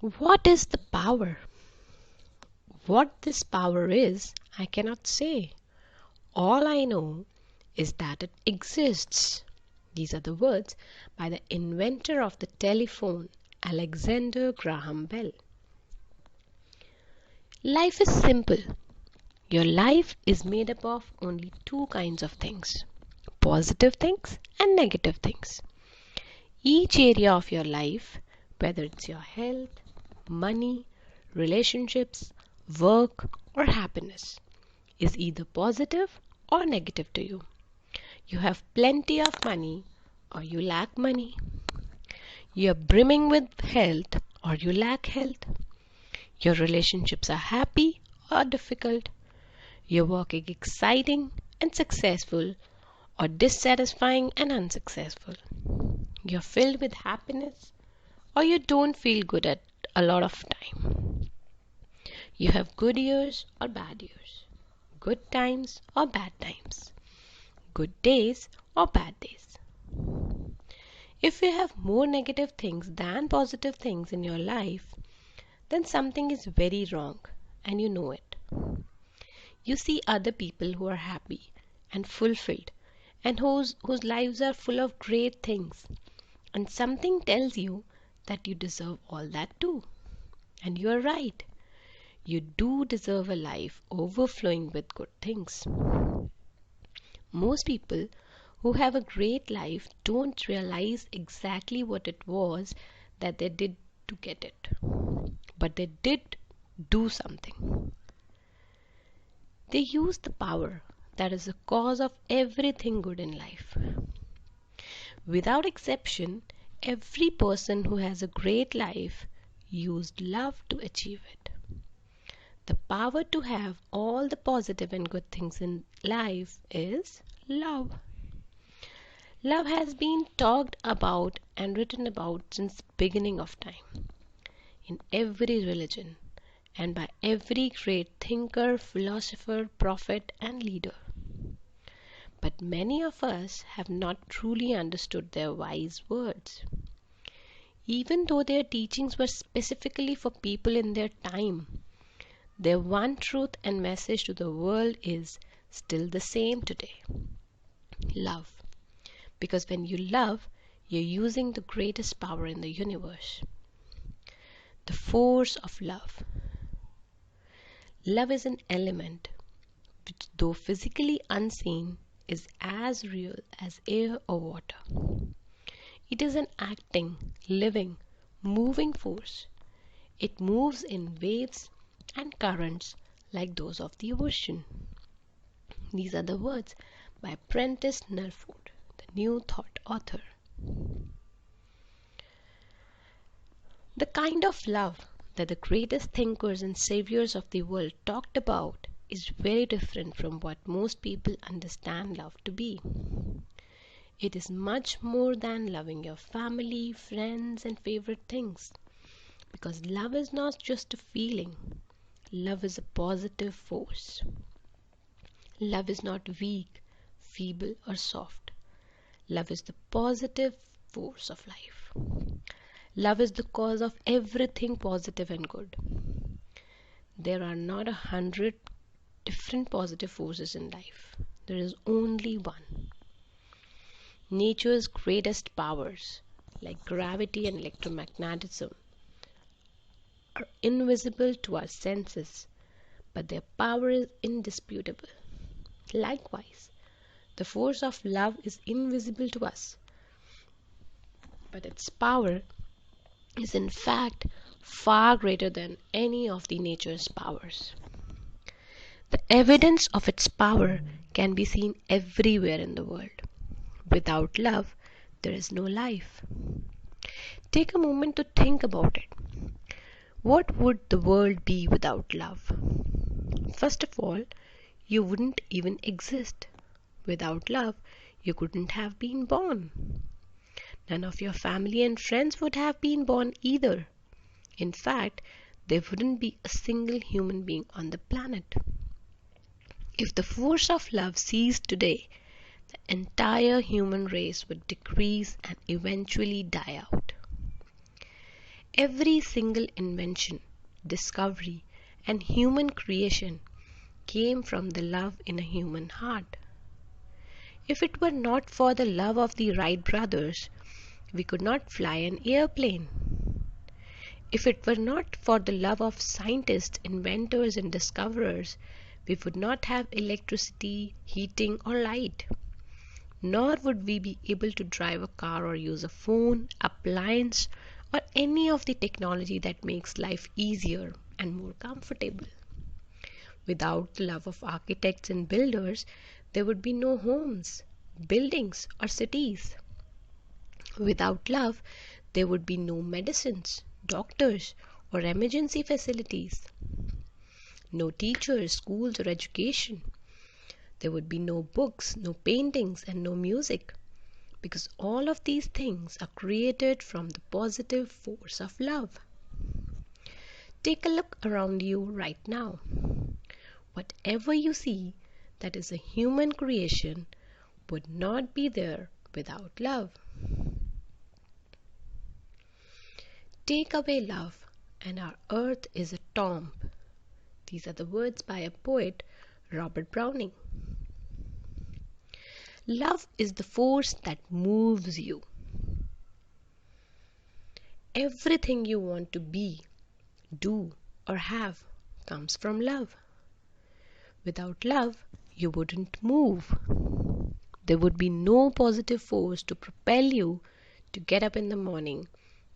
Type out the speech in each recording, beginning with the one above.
What is the power? What this power is, I cannot say. All I know is that it exists. These are the words by the inventor of the telephone, Alexander Graham Bell. Life is simple. Your life is made up of only two kinds of things: positive things and negative things. Each area of your life, whether it's your health, money, relationships, work, or happiness, is either positive or negative to you. You have plenty of money or you lack money. You are brimming with health or you lack health. Your relationships are happy or difficult. Your work is exciting and successful or dissatisfying and unsuccessful. You're filled with happiness or you don't feel good at a lot of time. You have good years or bad years, good times or bad times, good days or bad days. If you have more negative things than positive things in your life, then something is very wrong and you know it. You see other people who are happy and fulfilled and whose lives are full of great things, and something tells you that you deserve all that too. And you are right. You do deserve a life overflowing with good things. Most people who have a great life don't realize exactly what it was that they did to get it, but they did do something. They used the power that is the cause of everything good in life. Without exception, every person who has a great life used love to achieve it. The power to have all the positive and good things in life is love. Love has been talked about and written about since the beginning of time, in every religion, and by every great thinker, philosopher, prophet, and leader. But many of us have not truly understood their wise words. Even though their teachings were specifically for people in their time, their one truth and message to the world is still the same today: love. Because when you love, you're using the greatest power in the universe, the force of love. Love is an element which, though physically unseen, is as real as air or water. It is an acting, living, moving force. It moves in waves and currents like those of the ocean. These are the words by Prentice Nelford, the New Thought author. The kind of love that the greatest thinkers and saviors of the world talked about is very different from what most people understand love to be. It is much more than loving your family, friends, and favorite things. Because love is not just a feeling, love is a positive force. Love is not weak, feeble, or soft. Love is the positive force of life. Love is the cause of everything positive and good. There are not 100 different positive forces in life. There is only one. Nature's greatest powers, like gravity and electromagnetism, are invisible to our senses, but their power is indisputable. Likewise, the force of love is invisible to us, but its power is in fact far greater than any of the nature's powers. The evidence of its power can be seen everywhere in the world. Without love, there is no life. Take a moment to think about it. What would the world be without love? First of all, you wouldn't even exist. Without love, you couldn't have been born. None of your family and friends would have been born either. In fact, there wouldn't be a single human being on the planet. If the force of love ceased today, the entire human race would decrease and eventually die out. Every single invention, discovery, and human creation came from the love in a human heart. If it were not for the love of the Wright brothers, we could not fly an airplane. If it were not for the love of scientists, inventors, and discoverers, we would not have electricity, heating, or light. Nor would we be able to drive a car or use a phone, appliance, or any of the technology that makes life easier and more comfortable. Without the love of architects and builders, there would be no homes, buildings, or cities. Without love, there would be no medicines, doctors, or emergency facilities, no teachers, schools, or education. There would be no books, no paintings, and no music, because all of these things are created from the positive force of love. Take a look around you right now. Whatever you see that is a human creation would not be there without love. Take away love, and our earth is a tomb. These are the words by a poet, Robert Browning. Love is the force that moves you. Everything you want to be, do, or have comes from love. Without love, you wouldn't move. There would be no positive force to propel you to get up in the morning,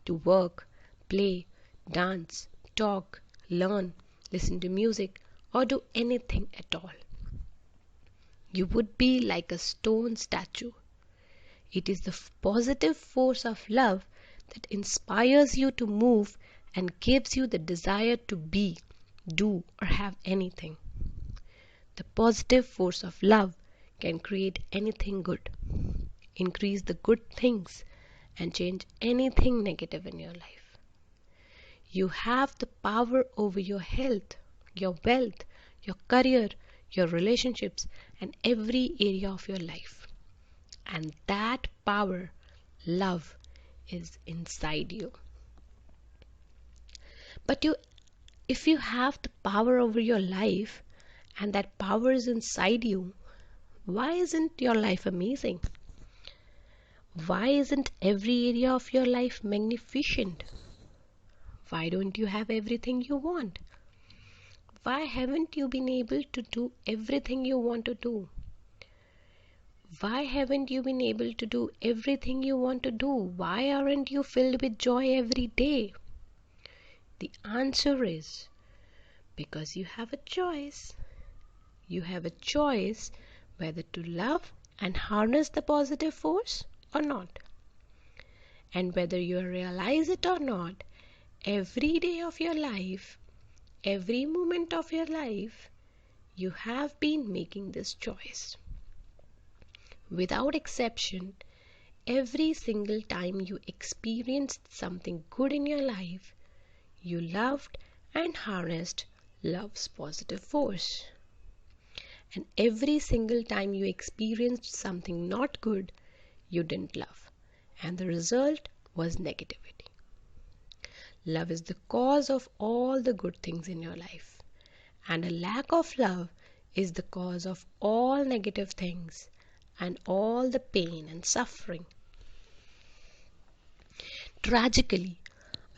to work, play, dance, talk, learn, listen to music, or do anything at all. You would be like a stone statue. It is the positive force of love that inspires you to move and gives you the desire to be, do, or have anything. The positive force of love can create anything good, increase the good things, and change anything negative in your life. You have the power over your health, your wealth, your career, your relationships, and every area of your life. And that power, love, is inside you. But if you have the power over your life and that power is inside you, why isn't your life amazing? Why isn't every area of your life magnificent? Why don't you have everything you want? Why haven't you been able to do everything you want to do? Why haven't you been able to do everything you want to do? Why aren't you filled with joy every day? The answer is because you have a choice. You have a choice whether to love and harness the positive force or not. And whether you realize it or not, every day of your life, every moment of your life, you have been making this choice. Without exception, every single time you experienced something good in your life, you loved and harnessed love's positive force. And every single time you experienced something not good, you didn't love. And the result was negativity. Love is the cause of all the good things in your life. And a lack of love is the cause of all negative things and all the pain and suffering. Tragically,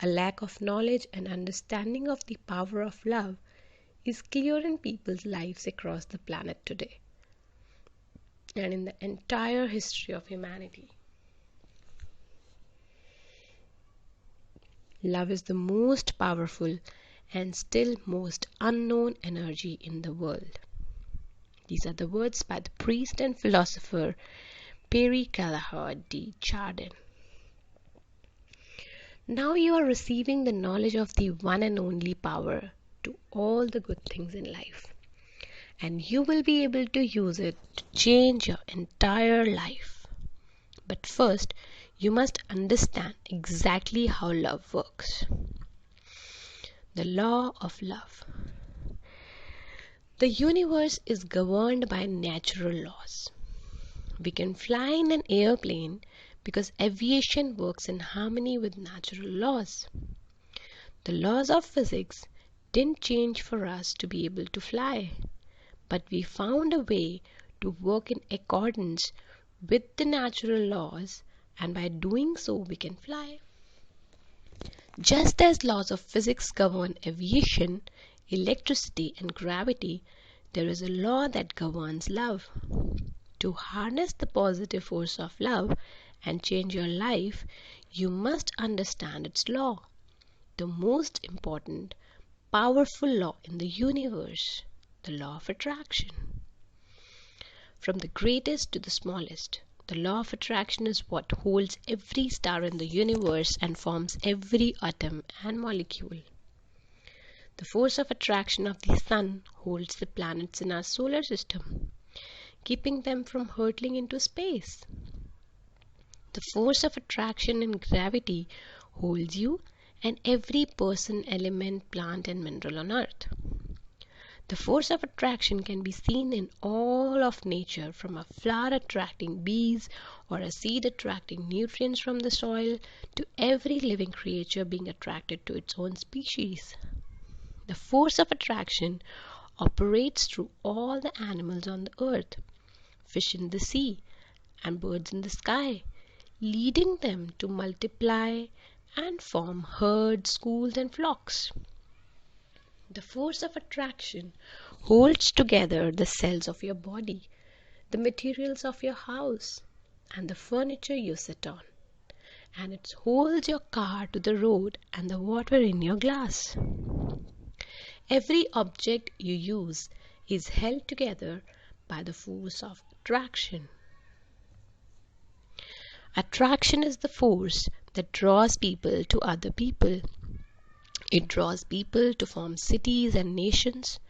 a lack of knowledge and understanding of the power of love is clear in people's lives across the planet today and in the entire history of humanity. Love is the most powerful and still most unknown energy in the world. These are the words by the priest and philosopher Perry Gallagher D. Chardin. Now you are receiving the knowledge of the one and only power to all the good things in life, and you will be able to use it to change your entire life. But first, you must understand exactly how love works. The law of love. The universe is governed by natural laws. We can fly in an airplane because aviation works in harmony with natural laws. The laws of physics didn't change for us to be able to fly, but we found a way to work in accordance with the natural laws, and by doing so we can fly. Just as laws of physics govern aviation, electricity and gravity, there is a law that governs love. To harness the positive force of love and change your life, you must understand its law, the most important, powerful law in the universe, the law of attraction. From the greatest to the smallest, the law of attraction is what holds every star in the universe and forms every atom and molecule. The force of attraction of the sun holds the planets in our solar system, keeping them from hurtling into space. The force of attraction in gravity holds you and every person, element, plant and mineral on earth. The force of attraction can be seen in all of nature, from a flower attracting bees or a seed attracting nutrients from the soil to every living creature being attracted to its own species. The force of attraction operates through all the animals on the earth, fish in the sea and birds in the sky, leading them to multiply and form herds, schools and flocks. The force of attraction holds together the cells of your body, the materials of your house, and the furniture you sit on, and it holds your car to the road and the water in your glass. Every object you use is held together by the force of attraction. Attraction is the force that draws people to other people. It draws people to form cities and nations,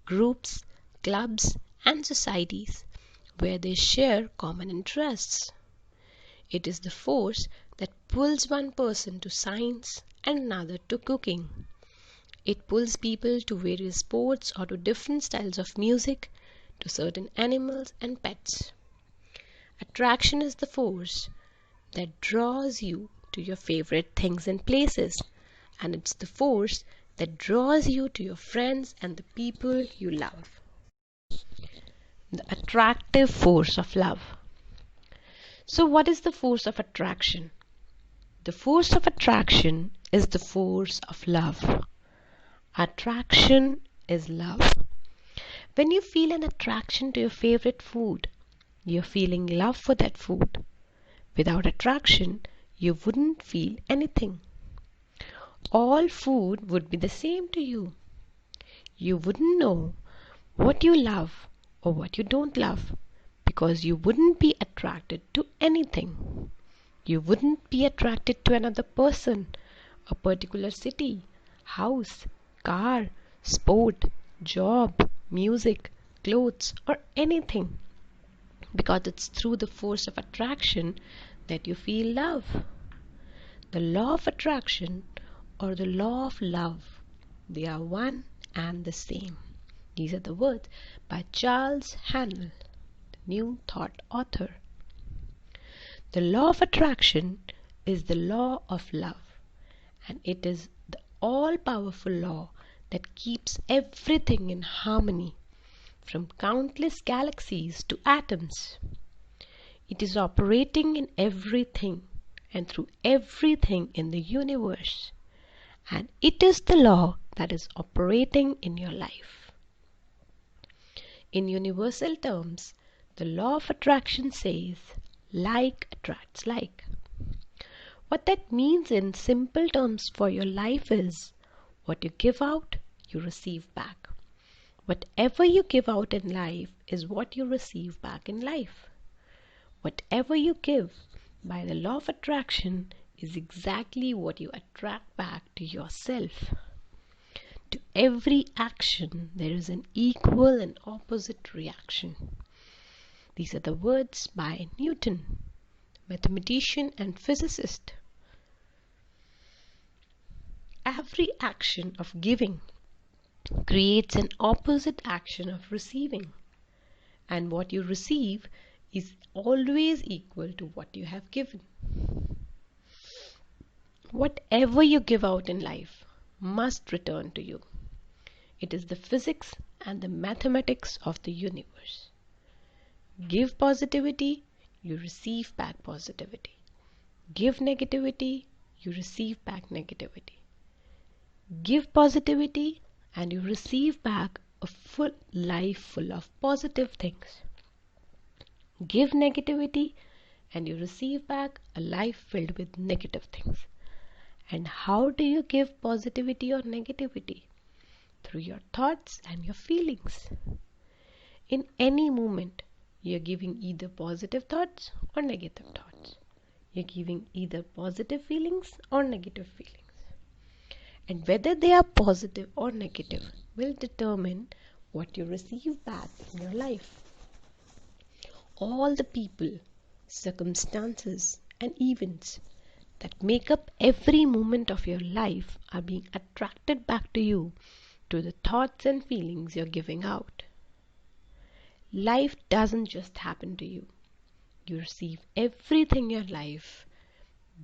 groups, clubs, and societies where they share common interests. It is the force that pulls one person to science and another to cooking. It pulls people to various sports or to different styles of music, to certain animals and pets. Attraction is the force that draws you to your favorite things and places, and it's the force that draws you to your friends and the people you love. The attractive force of love. So what is the force of attraction? The force of attraction is the force of love. Attraction is love. When you feel an attraction to your favorite food, you're feeling love for that food. Without attraction, you wouldn't feel anything. All food would be the same to you. You wouldn't know what you love or what you don't love because you wouldn't be attracted to anything. You wouldn't be attracted to another person, a particular city, house, car, sport, job, music, clothes, or anything because it's through the force of attraction that you feel love. The law of attraction or the law of love, they are one and the same. These are the words by Charles Hannell, the New Thought author. The law of attraction is the law of love, and it is the all-powerful law that keeps everything in harmony, from countless galaxies to atoms. It is operating in everything and through everything in the universe. And it is the law that is operating in your life. In universal terms, the law of attraction says, like attracts like. What that means in simple terms for your life is, what you give out, you receive back. Whatever you give out in life is what you receive back in life. Whatever you give by the law of attraction is exactly what you attract back to yourself. To every action, there is an equal and opposite reaction. These are the words by Newton, mathematician and physicist. Every action of giving creates an opposite action of receiving, and what you receive is always equal to what you have given. Whatever you give out in life, must return to you. It is the physics and the mathematics of the universe. Give positivity, you receive back positivity. Give negativity, you receive back negativity. Give positivity and you receive back a full life full of positive things. Give negativity and you receive back a life filled with negative things. And how do you give positivity or negativity? Through your thoughts and your feelings. In any moment, you're giving either positive thoughts or negative thoughts. You're giving either positive feelings or negative feelings. And whether they are positive or negative will determine what you receive back in your life. All the people, circumstances, and events that make up every moment of your life are being attracted back to you through the thoughts and feelings you're giving out. Life doesn't just happen to you. You receive everything in your life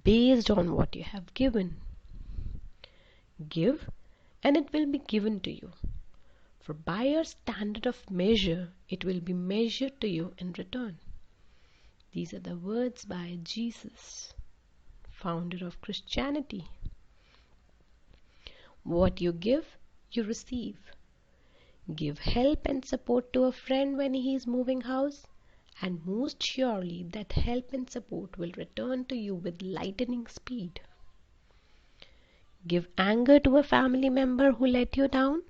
based on what you have given. Give, and it will be given to you. For by your standard of measure, it will be measured to you in return. These are the words by Jesus, founder of Christianity. What you give, you receive. Give help and support to a friend when he is moving house, and most surely that help and support will return to you with lightning speed. Give anger to a family member who let you down,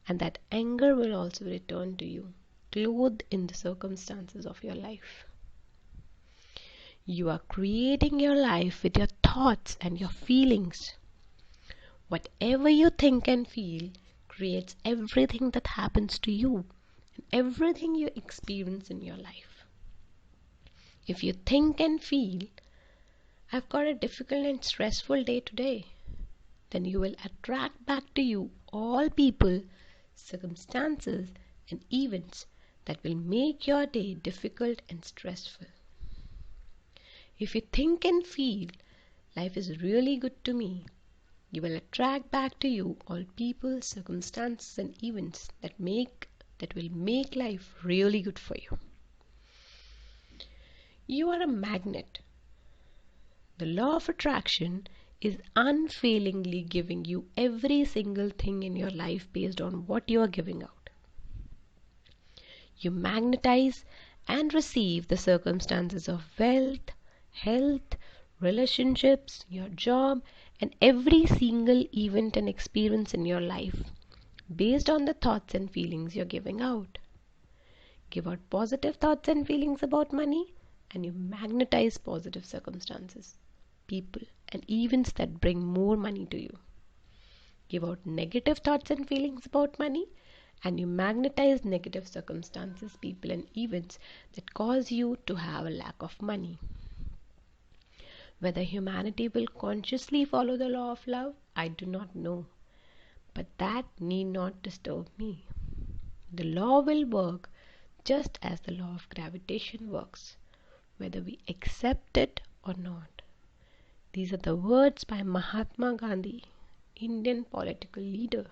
and that anger will also return to you, clothed in the circumstances of your life. You are creating your life with your thoughts and your feelings. Whatever you think and feel creates everything that happens to you and everything you experience in your life. If you think and feel, I've got a difficult and stressful day today, then you will attract back to you all people, circumstances, and events that will make your day difficult and stressful. If you think and feel, life is really good to me, you will attract back to you all people, circumstances, and events that will make life really good for you. You are a magnet. The law of attraction is unfailingly giving you every single thing in your life based on what you are giving out. You magnetize and receive the circumstances of wealth, health, relationships, your job, and every single event and experience in your life based on the thoughts and feelings you're giving out. Give out positive thoughts and feelings about money, and you magnetize positive circumstances, people, and events that bring more money to you. Give out negative thoughts and feelings about money, and you magnetize negative circumstances, people, and events that cause you to have a lack of money. Whether humanity will consciously follow the law of love, I do not know. But that need not disturb me. The law will work just as the law of gravitation works, whether we accept it or not. These are the words by Mahatma Gandhi, Indian political leader.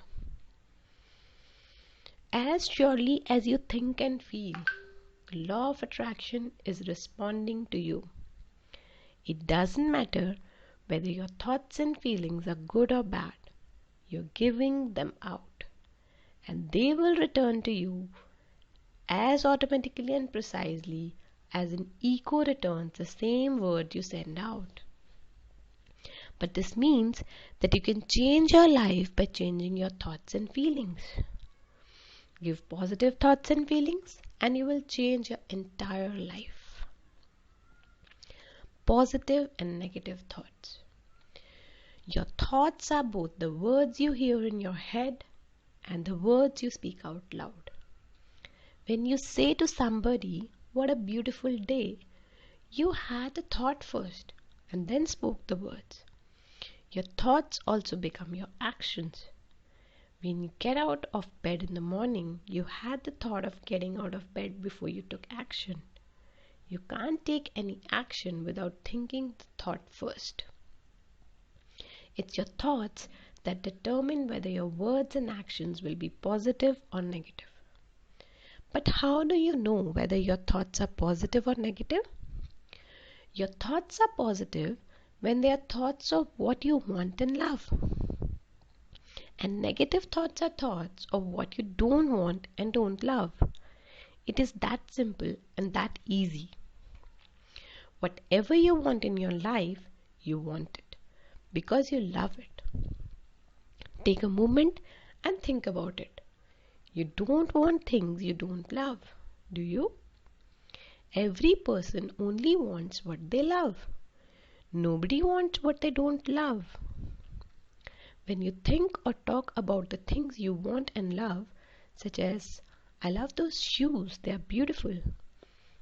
As surely as you think and feel, the law of attraction is responding to you. It doesn't matter whether your thoughts and feelings are good or bad. You're giving them out, and they will return to you as automatically and precisely as an echo returns the same word you send out. But this means that you can change your life by changing your thoughts and feelings. Give positive thoughts and feelings, and you will change your entire life. Positive and negative thoughts. Your thoughts are both the words you hear in your head and the words you speak out loud. When you say to somebody, "What a beautiful day," you had a thought first and then spoke the words. Your thoughts also become your actions. When you get out of bed in the morning, you had the thought of getting out of bed before you took action. You can't take any action without thinking the thought first. It's your thoughts that determine whether your words and actions will be positive or negative. But how do you know whether your thoughts are positive or negative? Your thoughts are positive when they are thoughts of what you want and love. And negative thoughts are thoughts of what you don't want and don't love. It is that simple and that easy. Whatever you want in your life, you want it because you love it. Take a moment and think about it. You don't want things you don't love, do you? Every person only wants what they love. Nobody wants what they don't love. When you think or talk about the things you want and love, such as, I love those shoes, they are beautiful,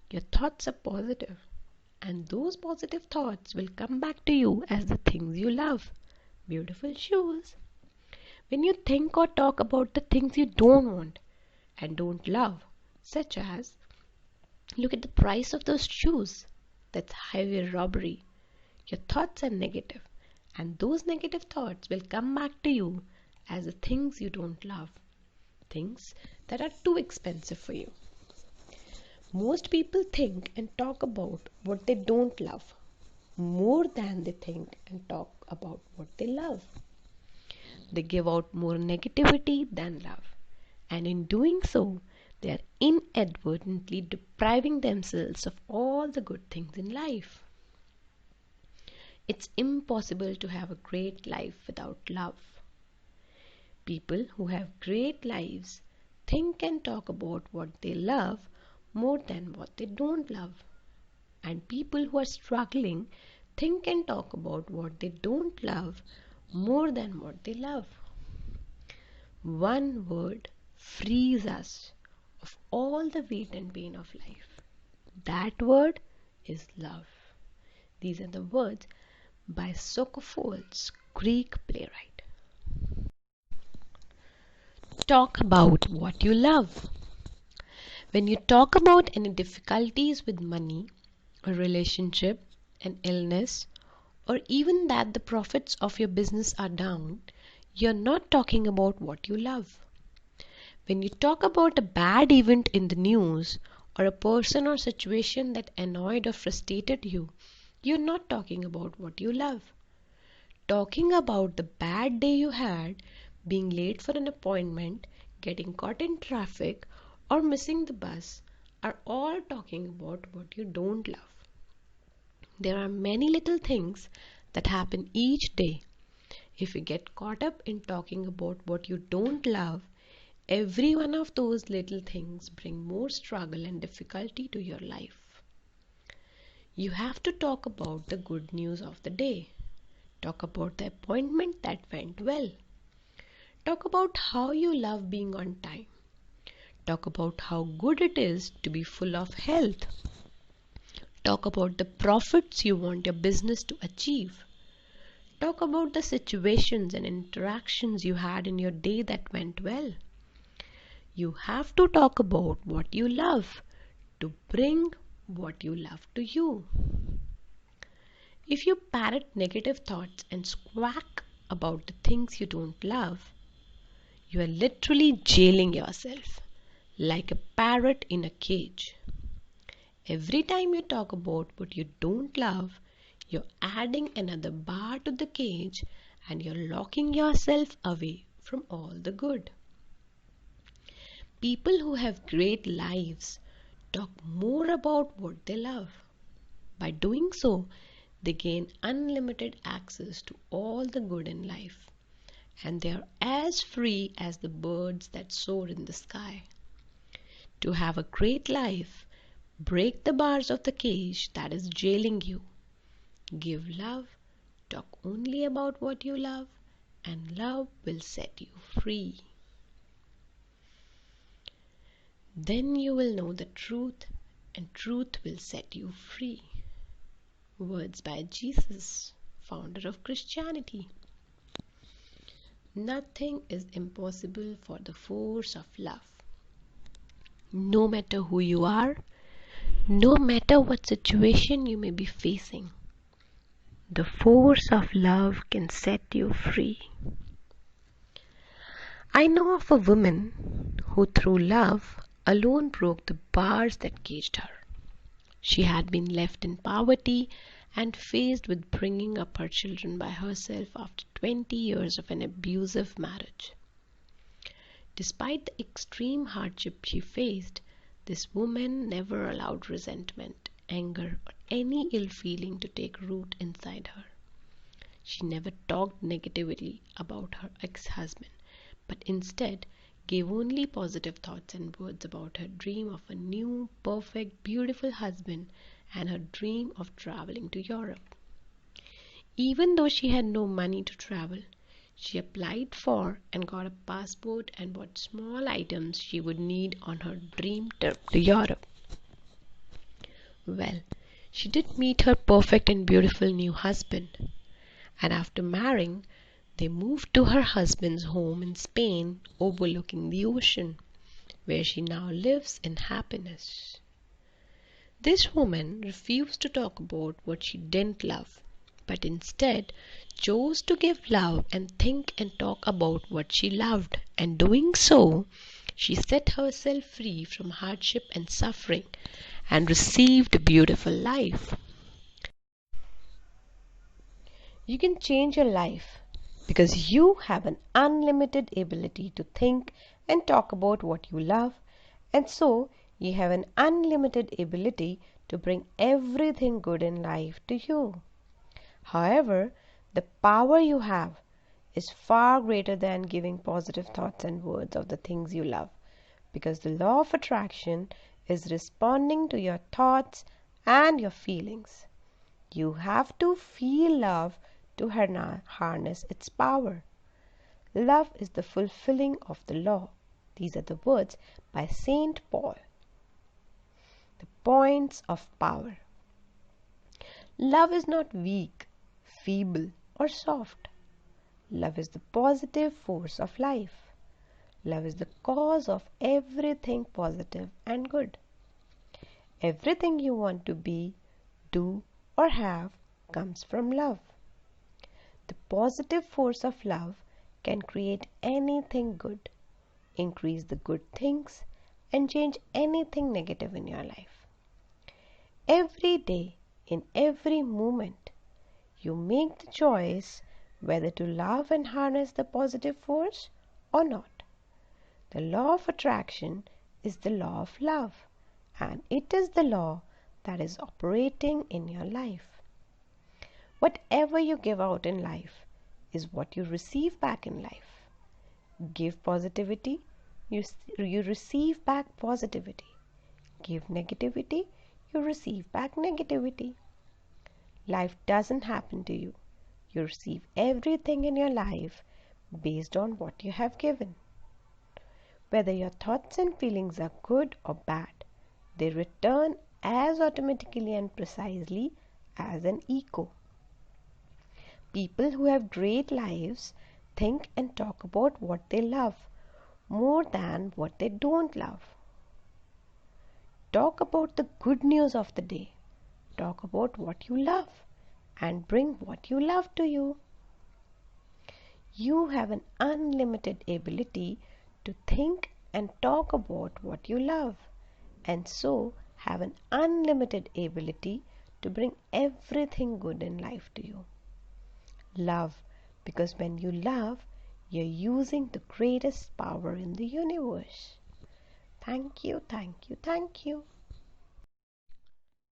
your thoughts are positive, and those positive thoughts will come back to you as the things you love. Beautiful shoes. When you think or talk about the things you don't want and don't love, such as, look at the price of those shoes, that's highway robbery, your thoughts are negative, and those negative thoughts will come back to you as the things you don't love, things that are too expensive for you. Most people think and talk about what they don't love more than they think and talk about what they love. They give out more negativity than love, and in doing so, they are inadvertently depriving themselves of all the good things in life. It's impossible to have a great life without love. People who have great lives think and talk about what they love more than what they don't love. And people who are struggling think and talk about what they don't love more than what they love. One word frees us of all the weight and pain of life. That word is love. These are the words by Sophocles, Greek playwright. Talk about what you love. When you talk about any difficulties with money, a relationship, an illness, or even that the profits of your business are down, you're not talking about what you love. When you talk about a bad event in the news or a person or situation that annoyed or frustrated you, you're not talking about what you love. Talking about the bad day you had, being late for an appointment, getting caught in traffic, or missing the bus are all talking about what you don't love. There are many little things that happen each day. If you get caught up in talking about what you don't love, every one of those little things bring more struggle and difficulty to your life. You have to talk about the good news of the day. Talk about the appointment that went well. Talk about how you love being on time. Talk about how good it is to be full of health. Talk about the profits you want your business to achieve. Talk about the situations and interactions you had in your day that went well. You have to talk about what you love to bring what you love to you. If you parrot negative thoughts and squawk about the things you don't love, you are literally jailing yourself like a parrot in a cage. Every time you talk about what you don't love, you're adding another bar to the cage and you're locking yourself away from all the good. People who have great lives talk more about what they love. By doing so, they gain unlimited access to all the good in life, and they are as free as the birds that soar in the sky. To have a great life, break the bars of the cage that is jailing you. Give love, talk only about what you love, and love will set you free. Then you will know the truth, and truth will set you free. Words by Jesus, founder of Christianity. Nothing is impossible for the force of love. No matter who you are, no matter what situation you may be facing, The force of love can set you free. I know of a woman who, through love alone, broke the bars that caged her. She had been left in poverty and faced with bringing up her children by herself after 20 years of an abusive marriage. Despite the extreme hardship she faced, this woman never allowed resentment, anger, or any ill feeling to take root inside her. She never talked negatively about her ex-husband, but instead gave only positive thoughts and words about her dream of a new, perfect, beautiful husband and her dream of traveling to Europe. Even though she had no money to travel, she applied for and got a passport and bought small items she would need on her dream trip to Europe. Well, she did meet her perfect and beautiful new husband, and after marrying, they moved to her husband's home in Spain overlooking the ocean, where she now lives in happiness. This woman refused to talk about what she didn't love, but instead chose to give love and think and talk about what she loved, and doing so, she set herself free from hardship and suffering and received a beautiful life. You can change your life because you have an unlimited ability to think and talk about what you love, and so you have an unlimited ability to bring everything good in life to you. However, the power you have is far greater than giving positive thoughts and words of the things you love, because the law of attraction is responding to your thoughts and your feelings. You have to feel love to harness its power. Love is the fulfilling of the law. These are the words by Saint Paul. The points of power. Love is not weak, feeble, or soft. Love is the positive force of life. Love is the cause of everything positive and good. Everything you want to be, do, or have comes from love. The positive force of love can create anything good, increase the good things, and change anything negative in your life. Every day, in every moment, you make the choice whether to love and harness the positive force or not. The law of attraction is the law of love, and it is the law that is operating in your life. Whatever you give out in life is what you receive back in life. Give positivity, you receive back positivity. Give negativity, you receive back negativity. Life doesn't happen to you. You receive everything in your life based on what you have given. Whether your thoughts and feelings are good or bad, they return as automatically and precisely as an echo. People who have great lives think and talk about what they love more than what they don't love. Talk about the good news of the day. Talk about what you love and bring what you love to you. You have an unlimited ability to think and talk about what you love, and so have an unlimited ability to bring everything good in life to you. Love, because when you love, you're using the greatest power in the universe. Thank you, thank you, thank you.